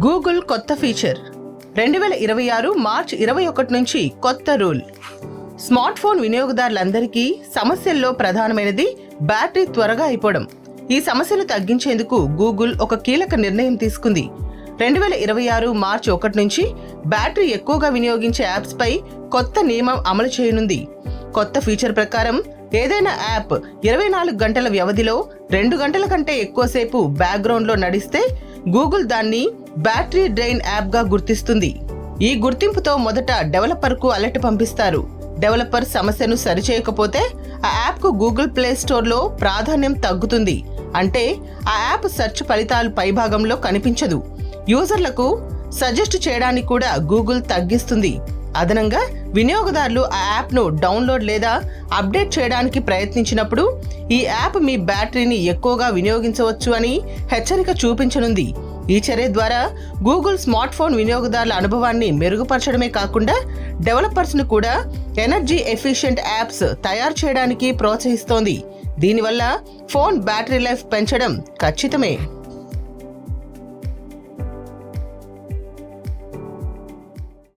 Google కొత్త feature 2026 మార్చి 21 నుంచి కొత్త రూల్. స్మార్ట్ ఫోన్ వినియోగదారులందరికీ సమస్యల్లో ప్రధానమైనది బ్యాటరీ త్వరగా అయిపోవడం. ఈ సమస్యను తగ్గించేందుకు గూగుల్ ఒక కీలక నిర్ణయం తీసుకుంది. 2026 మార్చి 1 నుంచి బ్యాటరీ ఎక్కువగా వినియోగించే యాప్స్ పై కొత్త నియమం అమలు చేయనుంది. కొత్త ఫీచర్ ప్రకారం ఏదైనా యాప్ 24 గంటల వ్యవధిలో 2 గంటల కంటే ఎక్కువసేపు బ్యాక్గ్రౌండ్లో నడిస్తే గూగుల్ దాన్ని బ్యాటరీ డ్రైన్ యాప్గా గుర్తిస్తుంది. ఈ గుర్తింపుతో మొదట డెవలపర్కు అలర్ట్ పంపిస్తారు. డెవలపర్ సమస్యను సరిచేయకపోతే ఆ యాప్కు గూగుల్ ప్లే స్టోర్లో ప్రాధాన్యం తగ్గుతుంది. అంటే ఆ యాప్ సెర్చ్ ఫలితాలు పైభాగంలో కనిపించదు. యూజర్లకు సజెస్ట్ చేయడానికి కూడా గూగుల్ తగ్గిస్తుంది. అదనంగా వినియోగదారులు ఆ యాప్ను డౌన్లోడ్ లేదా అప్డేట్ చేయడానికి ప్రయత్నించినప్పుడు ఈ యాప్ మీ బ్యాటరీని ఎక్కువగా వినియోగించవచ్చు అని హెచ్చరిక చూపించనుంది. ఈ చర్య ద్వారా గూగుల్ స్మార్ట్ ఫోన్ వినియోగదారుల అనుభవాన్ని మెరుగుపరచడమే కాకుండా డెవలపర్స్ను కూడా ఎనర్జీ ఎఫిషియెంట్ యాప్స్ తయారు చేయడానికి ప్రోత్సహిస్తోంది. దీనివల్ల ఫోన్ బ్యాటరీ లైఫ్ పెంచడం ఖచ్చితమే.